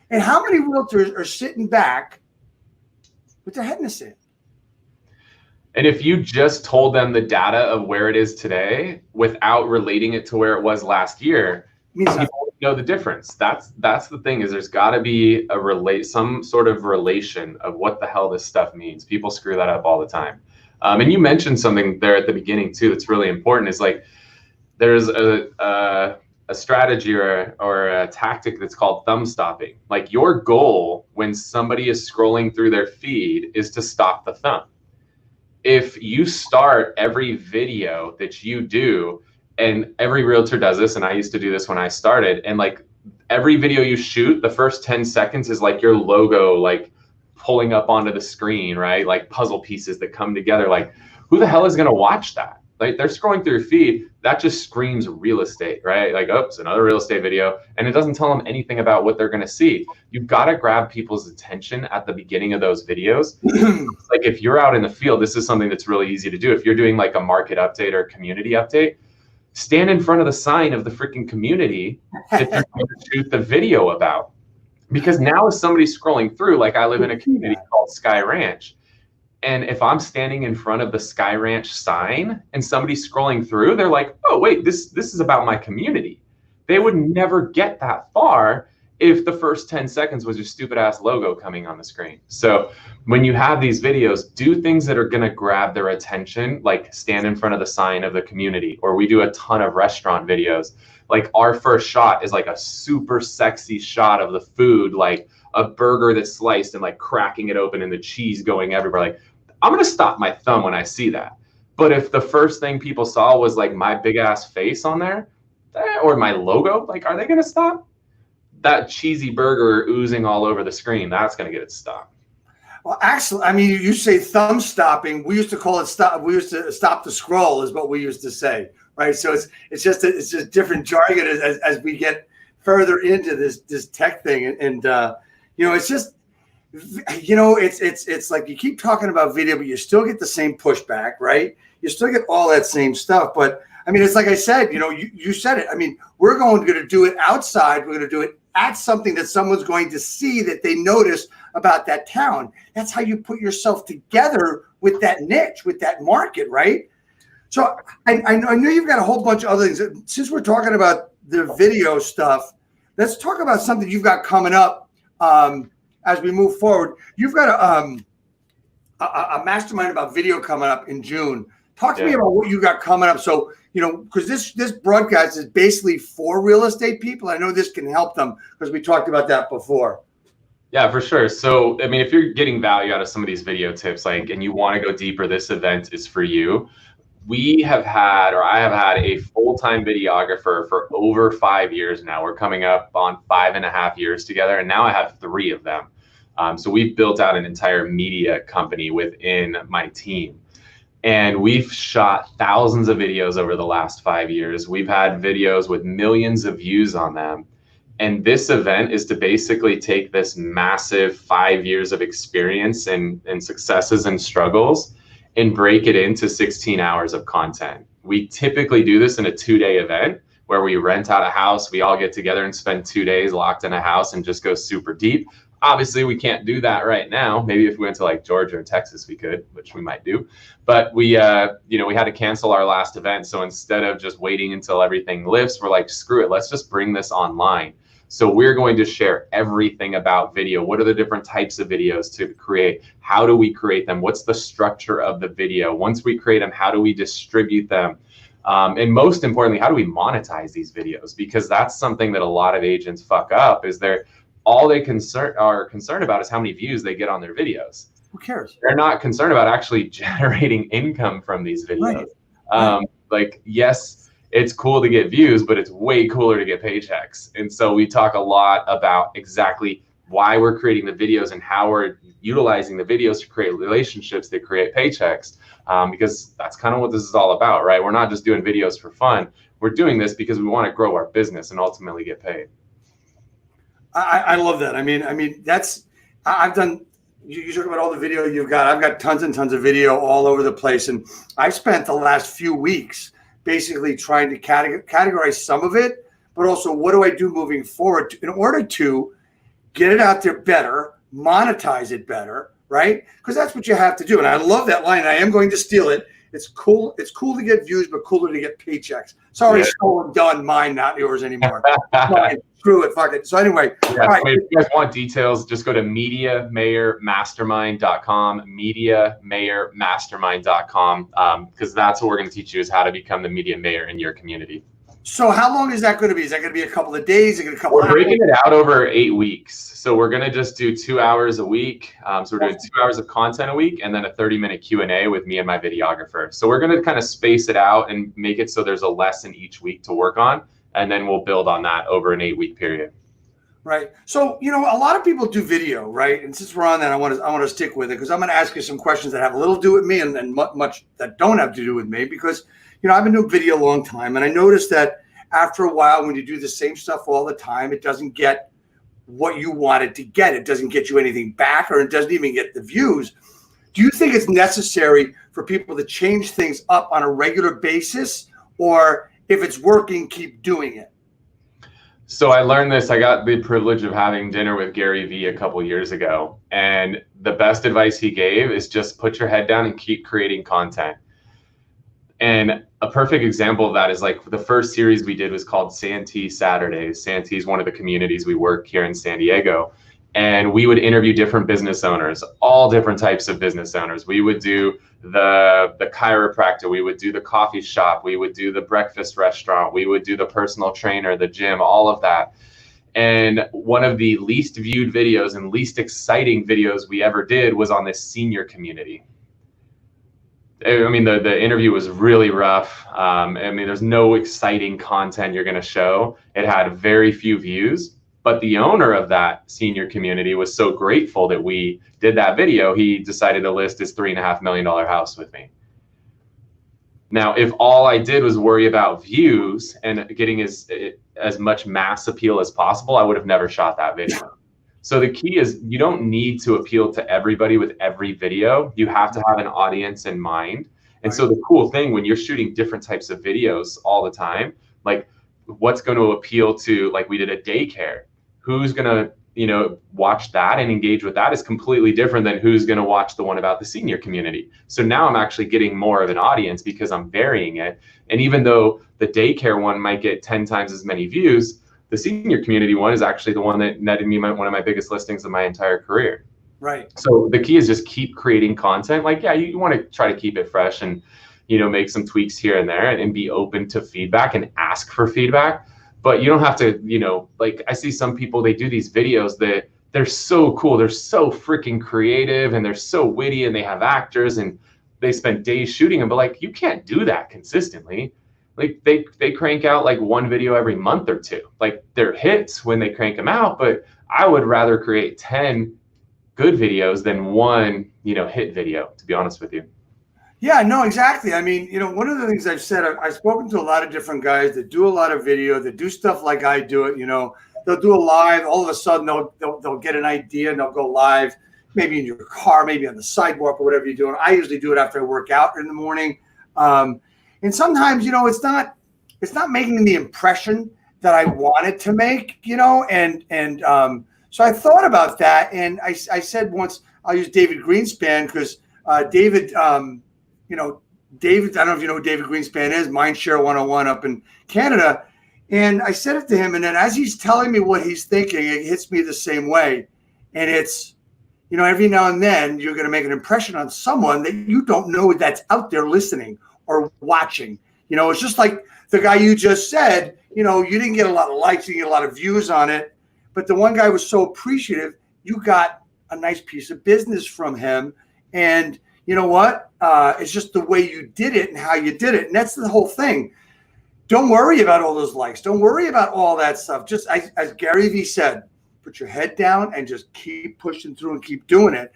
And how many realtors are sitting back with their head in the sand? And if you just told them the data of where it is today without relating it to where it was last year, people won't know the difference. That's the thing, is there's got to be some sort of relation of what the hell this stuff means. People screw that up all the time. And you mentioned something there at the beginning too that's really important, is like there's a strategy or a tactic that's called thumb stopping. Like, your goal when somebody is scrolling through their feed is to stop the thumb. If you start every video that you do, and every realtor does this, and I used to do this when I started, and like every video you shoot, the first 10 seconds is like your logo, like pulling up onto the screen, right? Like puzzle pieces that come together. Like, who the hell is going to watch that? Like, they're scrolling through your feed, that just screams real estate, right? Like, oops, another real estate video. And it doesn't tell them anything about what they're going to see. You've got to grab people's attention at the beginning of those videos. Like, if you're out in the field, this is something that's really easy to do. If you're doing like a market update or a community update, stand in front of the sign of the freaking community that you're going to shoot the video about. Because now as somebody's scrolling through, like, I live in a community called Sky Ranch. And if I'm standing in front of the Sky Ranch sign and somebody's scrolling through, they're like, oh, wait, this is about my community. They would never get that far if the first 10 seconds was your stupid ass logo coming on the screen. So when you have these videos, do things that are going to grab their attention, like stand in front of the sign of the community. Or we do a ton of restaurant videos. Like, our first shot is like a super sexy shot of the food, like a burger that's sliced and like cracking it open and the cheese going everywhere. Like, I'm going to stop my thumb when I see that. But if the first thing people saw was like my big ass face on there, or my logo, like, are they going to stop? That cheesy burger oozing all over the screen, that's going to get it stopped. Well, actually, I mean, you say thumb stopping. We used to call it stop. We used to stop the scroll, is what we used to say, right? So it's just different jargon as we get further into this tech thing, and you know, it's just, you know, it's like you keep talking about video, but you still get the same pushback, right? You still get all that same stuff. But I mean, it's like I said, you know, you said it. I mean, we're going to do it outside. We're going to do it at something that someone's going to see, that they notice about that town. That's how you put yourself together with that niche, with that market, right? So I know you've got a whole bunch of other things. Since we're talking about the video stuff, let's talk about something you've got coming up as we move forward. You've got a mastermind about video coming up in June. Talk to me about what you got coming up. So, you know, because this broadcast is basically for real estate people. I know this can help them because we talked about that before. Yeah, for sure. So, I mean, if you're getting value out of some of these video tips, like, and you want to go deeper, this event is for you. I have had a full-time videographer for over 5 years now. We're coming up on 5.5 years together, and now I have 3 of them. So we've built out an entire media company within my team. And we've shot thousands of videos over the last 5 years. We've had videos with millions of views on them. And this event is to basically take this massive 5 years of experience and successes and struggles and break it into 16 hours of content. We typically do this in a 2-day event where we rent out a house. We all get together and spend 2 days locked in a house and just go super deep. Obviously, we can't do that right now. Maybe if we went to like Georgia or Texas, we could, which we might do. But we had to cancel our last event. So instead of just waiting until everything lifts, we're like, screw it, let's just bring this online. So we're going to share everything about video. What are the different types of videos to create? How do we create them? What's the structure of the video? Once we create them, how do we distribute them? And most importantly, how do we monetize these videos? Because that's something that a lot of agents fuck up, is all they are concerned about is how many views they get on their videos. Who cares? They're not concerned about actually generating income from these videos. Right. Like, yes, it's cool to get views, but it's way cooler to get paychecks. And so we talk a lot about exactly why we're creating the videos and how we're utilizing the videos to create relationships that create paychecks, because that's kind of what this is all about, right? We're not just doing videos for fun. We're doing this because we want to grow our business and ultimately get paid. I love that. I mean, I've done, you talk about all the video you've got. I've got tons and tons of video all over the place. And I spent the last few weeks basically trying to categorize some of it, but also what do I do moving forward in order to get it out there better, monetize it better, right? Because that's what you have to do. And I love that line. I am going to steal it. It's cool. It's cool to get views, but cooler to get paychecks. Sorry, stolen, done, mine, not yours anymore. Screw it, fuck it. So anyway, all right. If you guys want details, just go to MediaMayorMastermind.com, MediaMayorMastermind.com, because that's what we're going to teach you, is how to become the media mayor in your community. So how long is that going to be? Is that going to be a couple of days? Is it going to be a couple of hours? We're breaking it out over 8 weeks. So we're going to just do 2 hours a week. So we're doing 2 hours of content a week and then a 30-minute Q&A with me and my videographer. So we're going to kind of space it out and make it so there's a lesson each week to work on. And then we'll build on that over an 8-week period. Right. So, a lot of people do video, right? And since we're on that, I want to stick with it, because I'm going to ask you some questions that have a little to do with me and much that don't have to do with me, because, I've been doing video a long time, and I noticed that after a while, when you do the same stuff all the time, it doesn't get what you want it to get. It doesn't get you anything back, or it doesn't even get the views. Do you think it's necessary for people to change things up on a regular basis, or if it's working, keep doing it? So I learned this. I got the privilege of having dinner with Gary Vee a couple years ago. And the best advice he gave is just put your head down and keep creating content. And a perfect example of that is, like, the first series we did was called Santee Saturdays. Santee is one of the communities we work here in San Diego. And we would interview different business owners, all different types of business owners. We would do the chiropractor, we would do the coffee shop, we would do the breakfast restaurant, we would do the personal trainer, the gym, all of that. And one of the least viewed videos and least exciting videos we ever did was on this senior community. I mean, the interview was really rough. There's no exciting content you're going to show. It had very few views. But the owner of that senior community was so grateful that we did that video, he decided to list his $3.5 million house with me. Now, if all I did was worry about views and getting as much mass appeal as possible, I would have never shot that video. So the key is, you don't need to appeal to everybody with every video. You have to have an audience in mind. And so the cool thing, when you're shooting different types of videos all the time, like, what's going to appeal to, like, we did a daycare. Who's going to, watch that and engage with that is completely different than who's going to watch the one about the senior community. So now I'm actually getting more of an audience because I'm varying it. And even though the daycare one might get 10 times as many views, the senior community one is actually the one that netted me one of my biggest listings of my entire career. Right. So the key is just keep creating content. Like, yeah, you want to try to keep it fresh and, make some tweaks here and there, and be open to feedback and ask for feedback. But you don't have to, like, I see some people, they do these videos that they're so cool. They're so freaking creative and they're so witty and they have actors and they spend days shooting them. But, like, you can't do that consistently. Like, they crank out like one video every month or two. Like, they're hits when they crank them out. But I would rather create 10 good videos than one, hit video, to be honest with you. Yeah, no, exactly. I mean, one of the things I've said, I've spoken to a lot of different guys that do a lot of video, that do stuff like I do it. They'll do a live. All of a sudden, they'll get an idea and they'll go live, maybe in your car, maybe on the sidewalk or whatever you're doing. I usually do it after I work out in the morning. And sometimes, it's not making the impression that I want it to make, so I thought about that. And I said once, I'll use David Greenspan, because David, David, I don't know if you know who David Greenspan is, Mindshare 101 up in Canada. And I said it to him. And then as he's telling me what he's thinking, it hits me the same way. And it's, every now and then you're going to make an impression on someone that you don't know that's out there listening or watching. You know, it's just like the guy you just said, you know, you didn't get a lot of likes, you didn't get a lot of views on it, but the one guy was so appreciative, you got a nice piece of business from him. And you know what? It's just the way you did it and how you did it. And that's the whole thing. Don't worry about all those likes. Don't worry about all that stuff. Just as Gary Vee said, put your head down and just keep pushing through and keep doing it.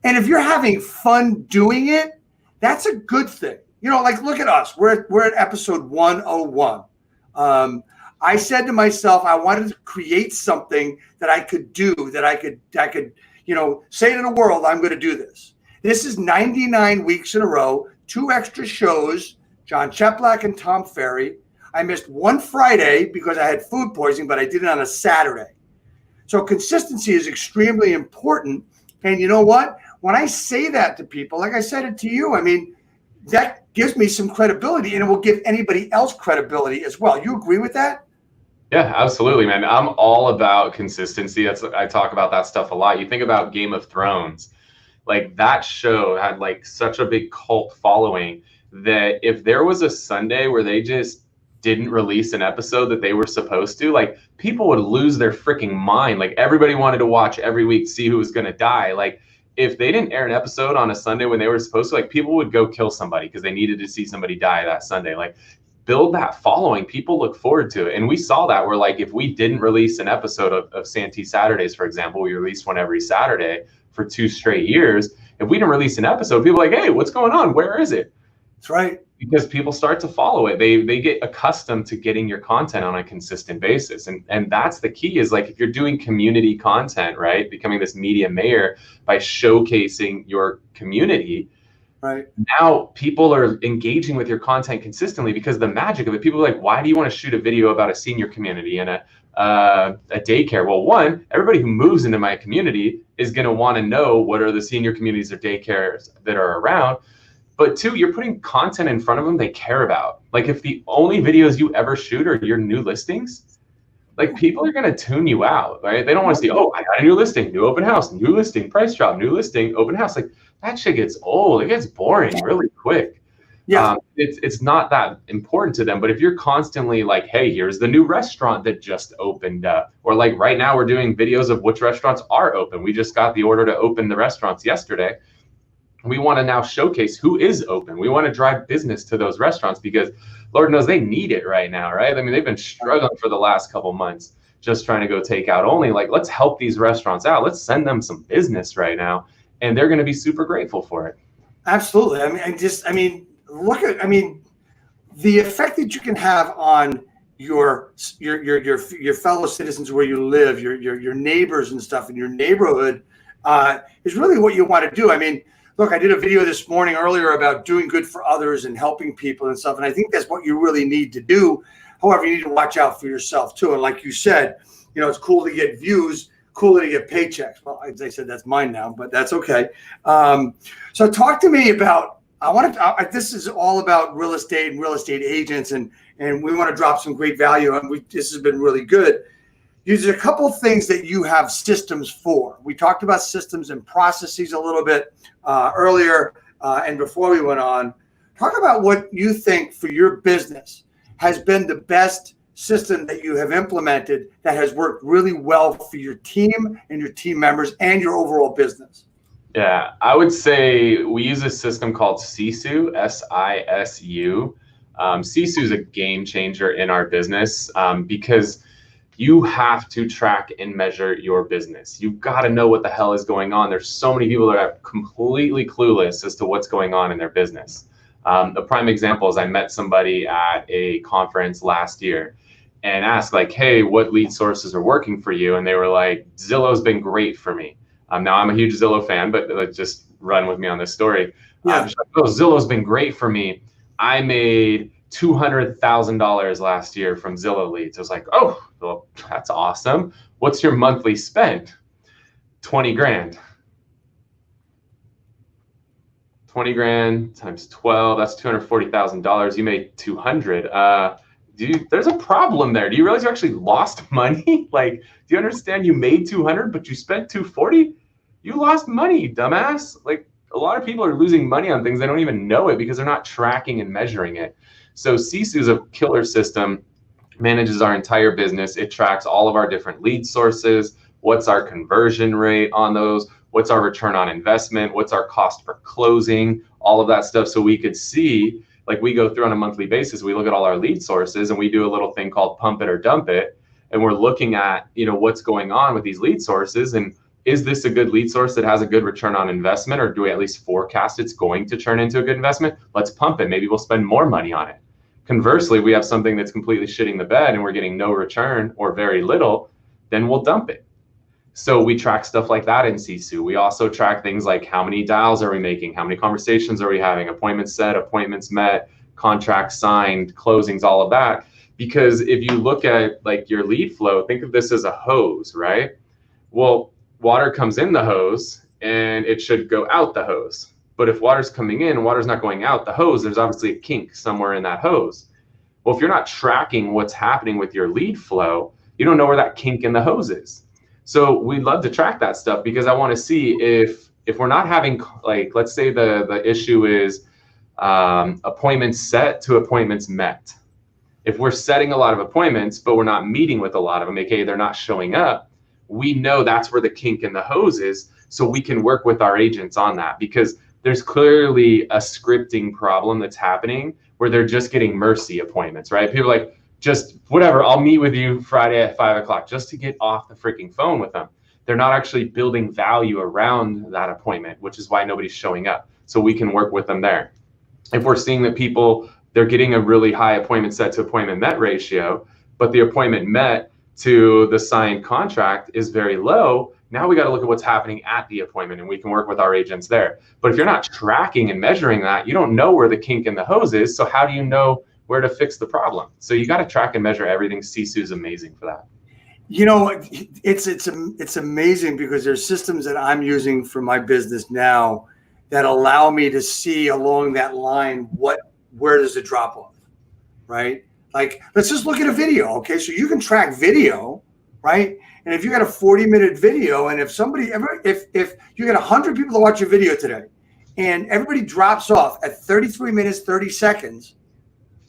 And if you're having fun doing it, that's a good thing. You know, like look at us. We're at episode 101. I said to myself, I wanted to create something that I could do, that I could, you know, say to the world, I'm going to do this. This is 99 weeks in a row, 2 extra shows, John Cheplack and Tom Ferry. I missed one Friday because I had food poisoning, but I did it on a Saturday. So consistency is extremely important. And you know what? When I say that to people, like I said it to you, I mean, that gives me some credibility, and it will give anybody else credibility as well. You agree with that? Yeah, absolutely, man. I'm all about consistency. I talk about that stuff a lot. You think about Game of Thrones, like that show had like such a big cult following that if there was a Sunday where they just didn't release an episode that they were supposed to, like people would lose their freaking mind. Like everybody wanted to watch every week, see who was going to die. Like if they didn't air an episode on a Sunday when they were supposed to, like people would go kill somebody because they needed to see somebody die that Sunday. Like build that following. People look forward to it. And we saw that where like, if we didn't release an episode of Santee Saturdays, for example, we released one every Saturday for 2 straight years. If we didn't release an episode, people are like, hey, what's going on? Where is it? That's right. Because people start to follow it. They get accustomed to getting your content on a consistent basis. And that's the key is like, if you're doing community content, right? Becoming this media mayor by showcasing your community, right? Now people are engaging with your content consistently because the magic of it, people are like, why do you want to shoot a video about a senior community and a daycare? Well, one, everybody who moves into my community is going to want to know what are the senior communities or daycares that are around. But 2, you're putting content in front of them they care about. Like if the only videos you ever shoot are your new listings, like people are going to tune you out, right? They don't want to see, oh, I got a new listing, new open house, new listing, price drop, new listing, open house. Like that shit gets old. It gets boring really quick. Yeah. It's not that important to them. But if you're constantly like, hey, here's the new restaurant that just opened up, or like right now we're doing videos of which restaurants are open. We just got the order to open the restaurants yesterday. We want to now showcase who is open. We want to drive business to those restaurants because Lord knows they need it right now, right? I mean, they've been struggling for the last couple months just trying to go takeout only. Like, let's help these restaurants out. Let's send them some business right now. And they're going to be super grateful for it. Absolutely. I mean, the effect that you can have on your fellow citizens where you live, your neighbors and stuff in your neighborhood is really what you want to do. I mean, look, I did a video this morning earlier about doing good for others and helping people and stuff. And I think that's what you really need to do. However, you need to watch out for yourself too. And like you said, you know, it's cool to get views, cooler to get paychecks. Well, as I said, that's mine now, but that's okay. So talk to me about, this is all about real estate and real estate agents. And we want to drop some great value. And this has been really good. There's a couple of things that you have systems for. We talked about systems and processes a little bit earlier and before we went on. Talk about what you think for your business has been the best system that you have implemented that has worked really well for your team and your team members and your overall business. Yeah, I would say we use a system called Sisu, S-I-S-U. Sisu is a game changer in our business because you have to track and measure your business. You've got to know what the hell is going on. There's so many people that are completely clueless as to what's going on in their business. A prime example is I met somebody at a conference last year and asked like, hey, what lead sources are working for you? And they were like, Zillow's been great for me. Now I'm a huge Zillow fan, but let's just run with me on this story. Yeah. Like, oh, Zillow's been great for me. I made $200,000 last year from Zillow leads. I was like, oh, well, that's awesome. What's your monthly spend? 20 grand. 20 grand times 12, that's $240,000. You made 200. There's a problem there. Do you realize you actually lost money? Like, do you understand you made 200, but you spent 240? You lost money, dumbass. Like, a lot of people are losing money on things. They don't even know it because they're not tracking and measuring it. So Sisu is a killer system, manages our entire business. It tracks all of our different lead sources. What's our conversion rate on those? What's our return on investment? What's our cost per closing? All of that stuff. So we could see, like we go through on a monthly basis, we look at all our lead sources and we do a little thing called pump it or dump it. And we're looking at, what's going on with these lead sources. And is this a good lead source that has a good return on investment, or do we at least forecast it's going to turn into a good investment? Let's pump it. Maybe we'll spend more money on it. Conversely, we have something that's completely shitting the bed and we're getting no return or very little, then we'll dump it. So we track stuff like that in Sisu. We also track things like how many dials are we making? How many conversations are we having? Appointments set, appointments met, contracts signed, closings, all of that. Because if you look at like your lead flow, think of this as a hose, right? Well, water comes in the hose and it should go out the hose. But if water's coming in, water's not going out the hose, there's obviously a kink somewhere in that hose. Well, if you're not tracking what's happening with your lead flow, you don't know where that kink in the hose is. So we'd love to track that stuff, because I want to see if we're not having, like, let's say the issue is appointments set to appointments met. If we're setting a lot of appointments, but we're not meeting with a lot of them, aka they're not showing up, we know that's where the kink in the hose is. So we can work with our agents on that, because there's clearly a scripting problem that's happening where they're just getting mercy appointments, right? People are like, just whatever, I'll meet with you Friday at 5 o'clock just to get off the freaking phone with them. They're not actually building value around that appointment, which is why nobody's showing up. So we can work with them there. If we're seeing that people, they're getting a really high appointment set to appointment met ratio, but the appointment met to the signed contract is very low, now we got to look at what's happening at the appointment, and we can work with our agents there. But if you're not tracking and measuring that, you don't know where the kink in the hose is. So how do you know where to fix the problem? So you got to track and measure everything. Sisu is amazing for that. It's amazing, because there's systems that I'm using for my business now that allow me to see along that line where does it drop off, right? Like, let's just look at a video, okay? So you can track video, right? And if you got a 40-minute video, and if you got 100 people to watch your video today, and everybody drops off at 33 minutes, 30 seconds,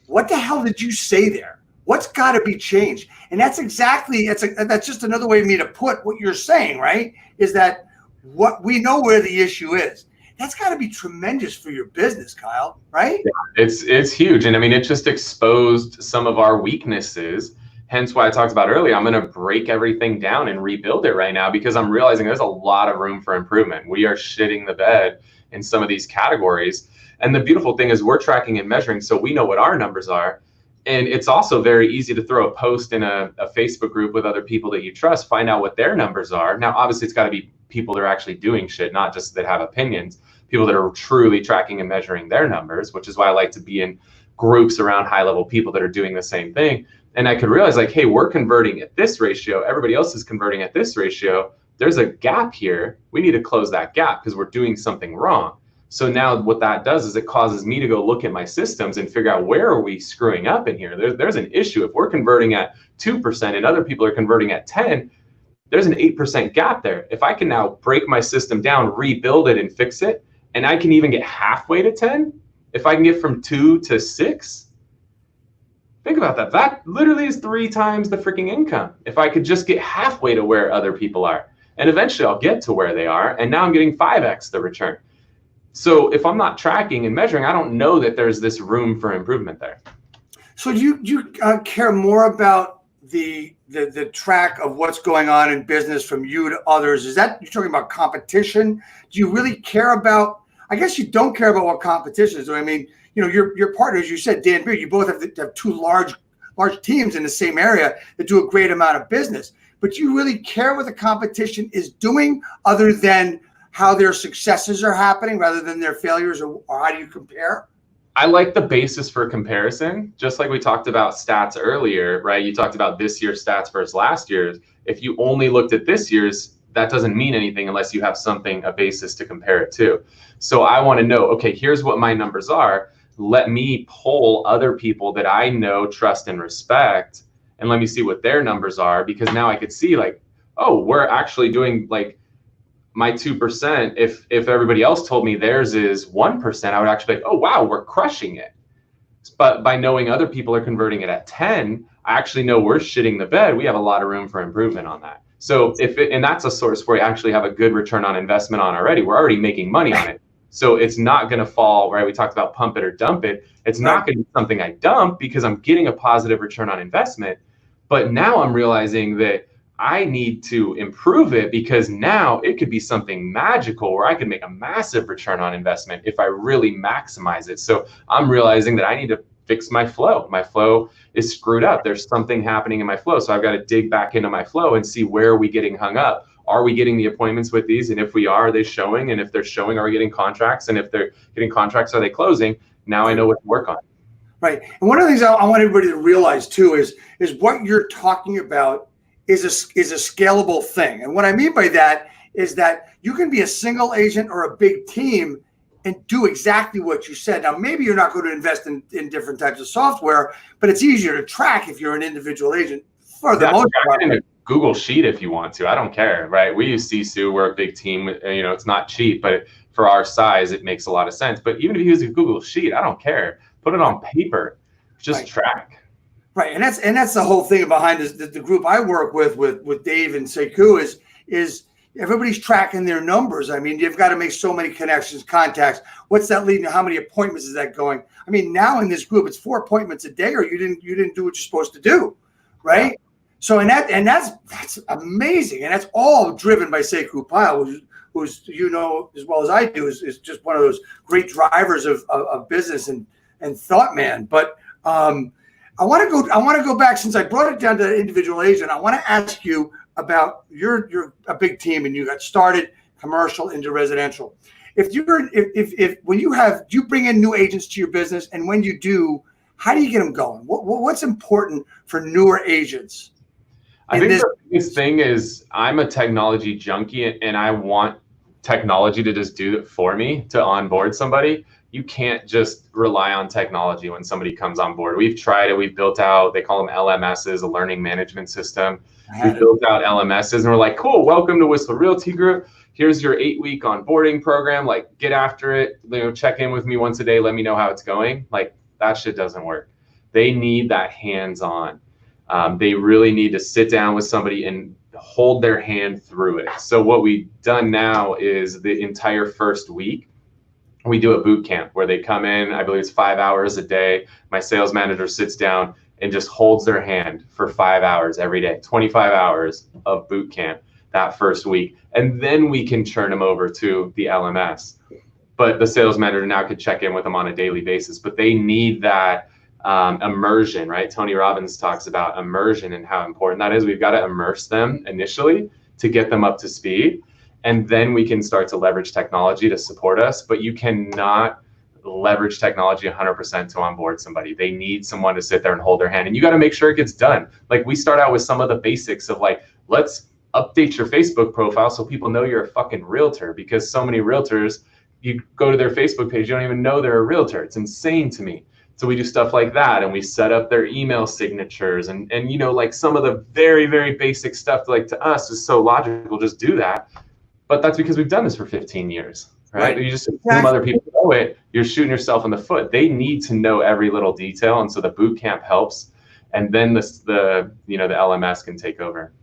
what the hell did you say there? What's got to be changed? And that's just another way of me to put what you're saying, right? Is that what we know where the issue is. That's got to be tremendous for your business, Kyle, right? Yeah, it's huge. And I mean, it just exposed some of our weaknesses. Hence why I talked about earlier, I'm going to break everything down and rebuild it right now, because I'm realizing there's a lot of room for improvement. We are shitting the bed in some of these categories. And the beautiful thing is we're tracking and measuring, so we know what our numbers are. And it's also very easy to throw a post in a Facebook group with other people that you trust, find out what their numbers are. Now, obviously, it's got to be people that are actually doing shit, not just that have opinions, people that are truly tracking and measuring their numbers, which is why I like to be in groups around high-level people that are doing the same thing. And I could realize, like, hey, we're converting at this ratio. Everybody else is converting at this ratio. There's a gap here. We need to close that gap because we're doing something wrong. So now what that does is it causes me to go look at my systems and figure out where are we screwing up in here. There's an issue. If we're converting at 2% and other people are converting at 10, there's an 8% gap there. If I can now break my system down, rebuild it and fix it, and I can even get halfway to 10, if I can get from 2 to 6, think about that. That literally is 3 times the freaking income. If I could just get halfway to where other people are, and eventually I'll get to where they are, and now I'm getting 5x the return. So if I'm not tracking and measuring, I don't know that there's this room for improvement there. So do you care more about the track of what's going on in business from you to others? Is that, you're talking about competition? Do you really care about, I guess you don't care about what competition is. I mean, you know, your partners, you said, Dan Beard, you both have 2 large teams in the same area that do a great amount of business. But do you really care what the competition is doing other than how their successes are happening rather than their failures, or how do you compare? I like the basis for comparison, just like we talked about stats earlier, right? You talked about this year's stats versus last year's. If you only looked at this year's, that doesn't mean anything unless you have a basis to compare it to. So I want to know, okay, here's what my numbers are. Let me poll other people that I know, trust, and respect, and let me see what their numbers are, because now I could see, like, oh, we're actually doing, like, my 2%, if everybody else told me theirs is 1%, I would actually be like, oh, wow, we're crushing it. But by knowing other people are converting it at 10, I actually know we're shitting the bed. We have a lot of room for improvement on that. So and that's a source where we actually have a good return on investment on already. We're already making money on it. So it's not going to fall, right? We talked about pump it or dump it. It's not going to be something I dump because I'm getting a positive return on investment. But now I'm realizing that I need to improve it because now it could be something magical where I could make a massive return on investment if I really maximize it. So I'm realizing that I need to fix my flow. My flow is screwed up. There's something happening in my flow. So I've got to dig back into my flow and see where are we getting hung up. Are we getting the appointments with these? And if we are they showing? And if they're showing, are we getting contracts? And if they're getting contracts, are they closing? Now I know what to work on. Right. And one of the things I want everybody to realize too is what you're talking about is a scalable thing. And what I mean by that is that you can be a single agent or a big team and do exactly what you said. Now, maybe you're not going to invest in different types of software, but it's easier to track if you're an individual agent for the most part. In a Google Sheet if you want to. I don't care, right? We use Sisu. We're a big team. You know, it's not cheap, but for our size, it makes a lot of sense. But even if you use a Google Sheet, I don't care. Put it on paper. Just track. Right, and that's the whole thing behind this. The group I work with Dave and Sekou is everybody's tracking their numbers. I mean, you've got to make so many connections, contacts. What's that leading to? How many appointments is that going? I mean, now in this group, it's 4 appointments a day, or you didn't do what you're supposed to do, right? Yeah. So that's amazing, and that's all driven by Sekou Pyle, who's you know as well as I do is just one of those great drivers of business and thought man. But I want to go back, since I brought it down to individual agent. I want to ask you about you're a big team and you got started commercial into residential. If when do you bring in new agents to your business, and when you do, how do you get them going? What's important for newer agents? I think the biggest thing is I'm a technology junkie and I want technology to just do it for me to onboard somebody. You can't just rely on technology when somebody comes on board. We've tried it. We've built out, they call them LMSs, a learning management system. We've built out LMSs and we're like, cool, welcome to Whissel Realty Group. Here's your 8-week onboarding program. Like, get after it. You know, check in with me once a day. Let me know how it's going. Like, that shit doesn't work. They need that hands-on. They really need to sit down with somebody and hold their hand through it. So what we've done now is the entire first week, we do a boot camp where they come in, I believe it's 5 hours a day. My sales manager sits down and just holds their hand for 5 hours every day, 25 hours of boot camp that first week. And then we can turn them over to the LMS. But the sales manager now could check in with them on a daily basis, but they need that immersion, right? Tony Robbins talks about immersion and how important that is. We've got to immerse them initially to get them up to speed. And then we can start to leverage technology to support us. But you cannot leverage technology 100% to onboard somebody. They need someone to sit there and hold their hand. And you got to make sure it gets done. Like, we start out with some of the basics of like, let's update your Facebook profile so people know you're a fucking realtor, because so many realtors, you go to their Facebook page, you don't even know they're a realtor. It's insane to me. So we do stuff like that, and we set up their email signatures and you know, like some of the very, very basic stuff, like to us is so logical, just do that. But that's because we've done this for 15 years, right? You just assume other people know it, you're shooting yourself in the foot. They need to know every little detail, and so the boot camp helps, and then the LMS can take over.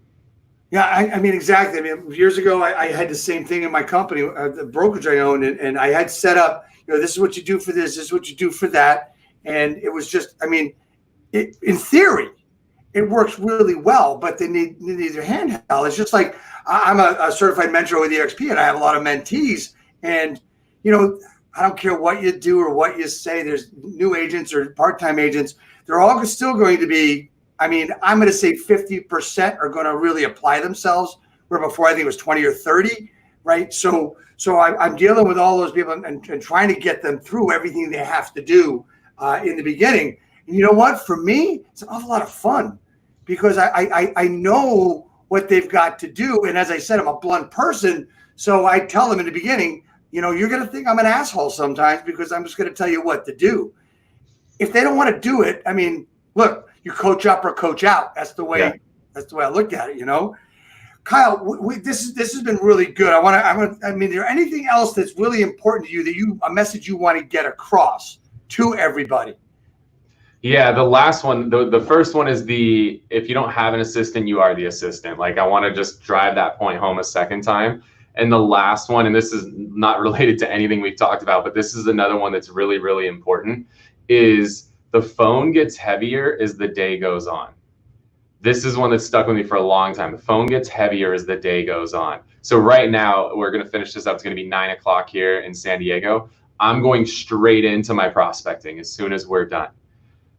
Yeah, I mean, exactly. I mean, years ago, I had the same thing in my company, the brokerage I owned, and I had set up, you know, this is what you do for this is what you do for that. And it was just, I mean, in theory, it works really well, but they need their handheld. It's just like, I'm a certified mentor with EXP, and I have a lot of mentees. And, you know, I don't care what you do or what you say. There's new agents or part-time agents. They're all still going to be, I mean, I'm going to say 50% are going to really apply themselves, where before I think it was 20 or 30, right? So I'm dealing with all those people and trying to get them through everything they have to do in the beginning. And you know what? For me, it's an awful lot of fun, because I know what they've got to do. And as I said, I'm a blunt person. So I tell them in the beginning, you know, you're going to think I'm an asshole sometimes, because I'm just going to tell you what to do. If they don't want to do it, I mean, look, you coach up or coach out. That's the way. That's the way I look at it. You know, Kyle, this has been really good. I mean, is there anything else that's really important to you, a message you want to get across to everybody? Yeah, the last one, the first one is if you don't have an assistant, you are the assistant. Like, I want to just drive that point home a second time. And the last one, and this is not related to anything we've talked about, but this is another one that's really, really important, is the phone gets heavier as the day goes on. This is one that's stuck with me for a long time. The phone gets heavier as the day goes on. So right now, we're going to finish this up. It's going to be 9 o'clock here in San Diego. I'm going straight into my prospecting as soon as we're done.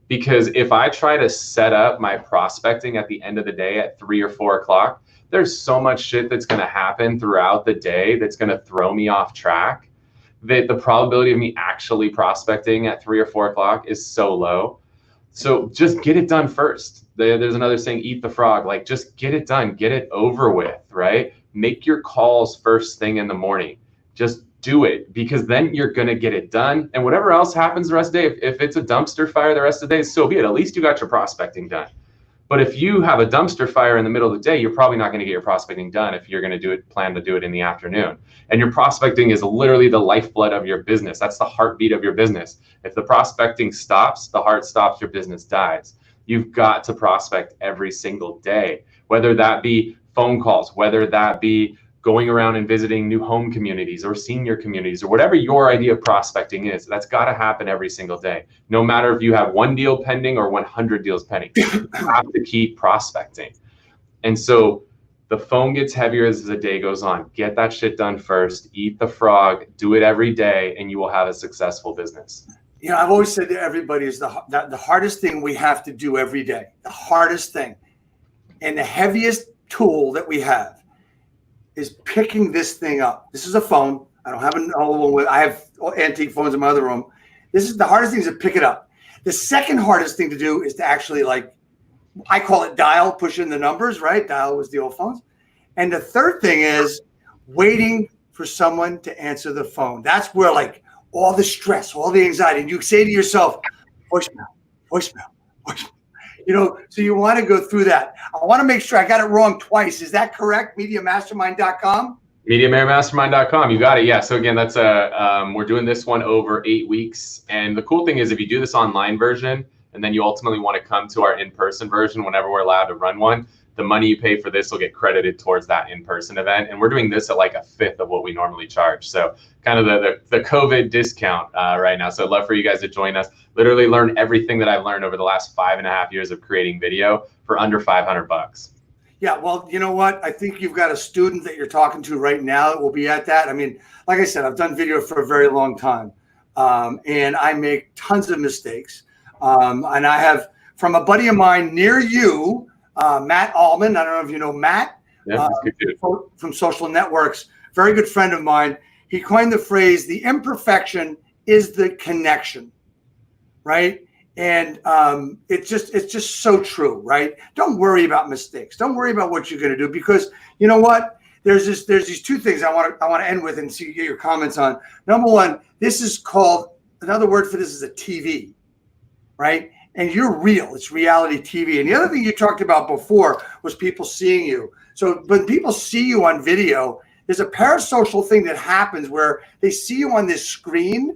Because if I try to set up my prospecting at the end of the day at 3 or 4 o'clock, there's so much shit that's going to happen throughout the day that's going to throw me off track, that the probability of me actually prospecting at 3 or 4 o'clock is so low. So just get it done first. There's another saying, eat the frog. Like, just get it done, get it over with, right? Make your calls first thing in the morning. Just do it, because then you're going to get it done. And whatever else happens the rest of the day, if it's a dumpster fire the rest of the day, so be it. At least you got your prospecting done. But if you have a dumpster fire in the middle of the day, you're probably not going to get your prospecting done if you're going to plan to do it in the afternoon. And your prospecting is literally the lifeblood of your business. That's the heartbeat of your business. If the prospecting stops, the heart stops, your business dies. You've got to prospect every single day, whether that be phone calls, whether that be going around and visiting new home communities or senior communities, or whatever your idea of prospecting is. That's got to happen every single day. No matter if you have 1 deal pending or 100 deals pending, you have to keep prospecting. And so the phone gets heavier as the day goes on. Get that shit done first, eat the frog, do it every day, and you will have a successful business. You know, I've always said to everybody is the hardest thing we have to do every day, the hardest thing and the heaviest tool that we have is picking this thing up. This is a phone. I don't have an old one. I have antique phones in my other room. This is the hardest thing, is to pick it up. The second hardest thing to do is to actually, like, I call it dial, push in the numbers, right? Dial was the old phones. And the third thing is waiting for someone to answer the phone. That's where, like, all the stress, all the anxiety, and you say to yourself, voicemail, voicemail, voicemail. You know, so you want to go through that. I want to make sure I got it wrong twice. Is that correct? MediaMastermind.com? MediaMastermind.com. You got it. Yeah. So again, that's we're doing this one over 8 weeks. And the cool thing is, if you do this online version, and then you ultimately want to come to our in-person version whenever we're allowed to run one, the money you pay for this will get credited towards that in-person event. And we're doing this at like 1/5 of what we normally charge. So kind of the COVID discount right now. So I'd love for you guys to join us. Literally learn everything that I've learned over the last 5.5 years of creating video for under $500. Yeah, well, you know what? I think you've got a student that you're talking to right now that will be at that. I mean, like I said, I've done video for a very long time, and I make tons of mistakes. And I have, from a buddy of mine near you, Matt Allman. I don't know if you know Matt, Yeah, from Social Networks. Very good friend of mine. He coined the phrase, the imperfection is the connection, right? And it's just so true, right? Don't worry about mistakes. Don't worry about what you're going to do, because you know what? There's these two things I want to end with and see you get your comments on. Number one, this is called, another word for this is a TV, right? And you're real. It's reality TV. And the other thing you talked about before was people seeing you. So when people see you on video, there's a parasocial thing that happens where they see you on this screen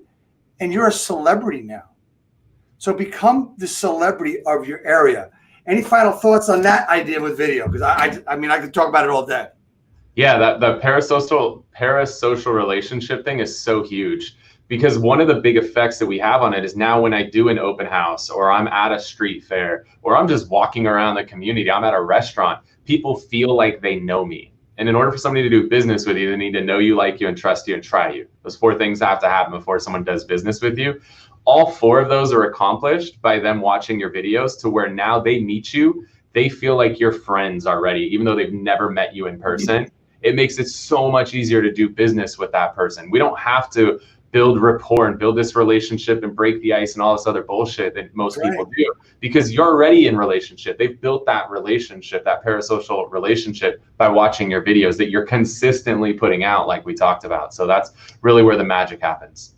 and you're a celebrity now. So become the celebrity of your area. Any final thoughts on that idea with video? Because I mean, I could talk about it all day. Yeah, the parasocial relationship thing is so huge, because one of the big effects that we have on it is now when I do an open house, or I'm at a street fair, or I'm just walking around the community, I'm at a restaurant, people feel like they know me. And in order for somebody to do business with you, they need to know you, like you, and trust you, and try you. Those 4 things have to happen before someone does business with you. All 4 of those are accomplished by them watching your videos, to where now they meet you, they feel like you're friends already, even though they've never met you in person. It makes it so much easier to do business with that person. We don't have to build rapport and build this relationship and break the ice and all this other bullshit that most people do, because you're already in relationship. They've built that relationship, that parasocial relationship, by watching your videos that you're consistently putting out, like we talked about. So that's really where the magic happens.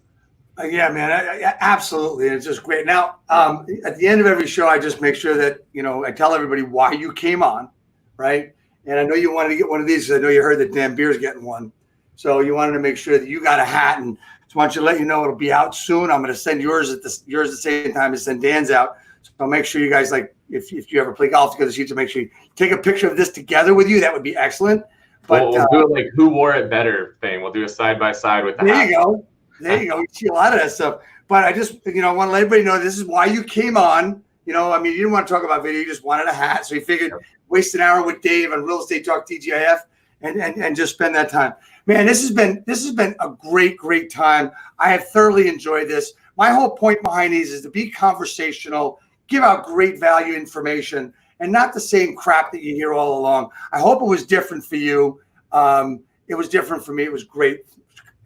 Yeah, man, absolutely. It's just great. Now, at the end of every show, I just make sure that, you know, I tell everybody why you came on, right? And I know you wanted to get one of these, because I know you heard that Dan Beer's getting one. So you wanted to make sure that you got a hat, and just want you to let you know it'll be out soon. I'm going to send yours at the same time as send Dan's out. So make sure you guys, like, if you ever play golf together, to make sure you take a picture of this together with you. That would be excellent. But we'll do it like who wore it better thing. We'll do a side by side with that. There you go. There you go. You see a lot of that stuff. But I just, want to let everybody know this is why you came on. You didn't want to talk about video. You just wanted a hat. So you figured waste an hour with Dave on Real Estate Talk TGIF and just spend that time. Man, this has been a great time. I have thoroughly enjoyed this. My whole point behind these is to be conversational, give out great value information, and not the same crap that you hear all along. I hope it was different for you. It was different for me. It was great.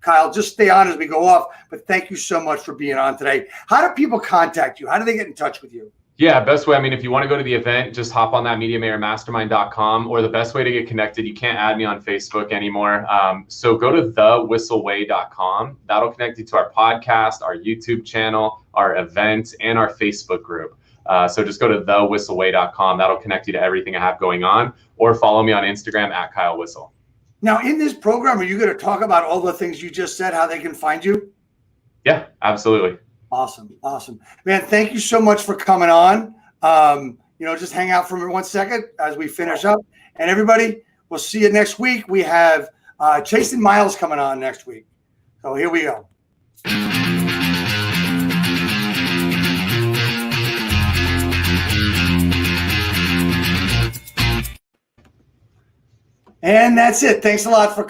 Kyle, just stay on as we go off, but thank you so much for being on today. How do people contact you? How do they get in touch with you? Yeah, best way. If you want to go to the event, just hop on that MediaMayorMastermind.com, or the best way to get connected, you can't add me on Facebook anymore. So go to thewhisselway.com. That'll connect you to our podcast, our YouTube channel, our event, and our Facebook group. So just go to thewhisselway.com. That'll connect you to everything I have going on, or follow me on Instagram at Kyle Whissel. Now, in this program, are you going to talk about all the things you just said, how they can find you? Yeah, absolutely. Awesome. Man, thank you so much for coming on. Just hang out for 1 second as we finish up. And everybody, we'll see you next week. We have Chasing Miles coming on next week. So here we go. And that's it. Thanks a lot for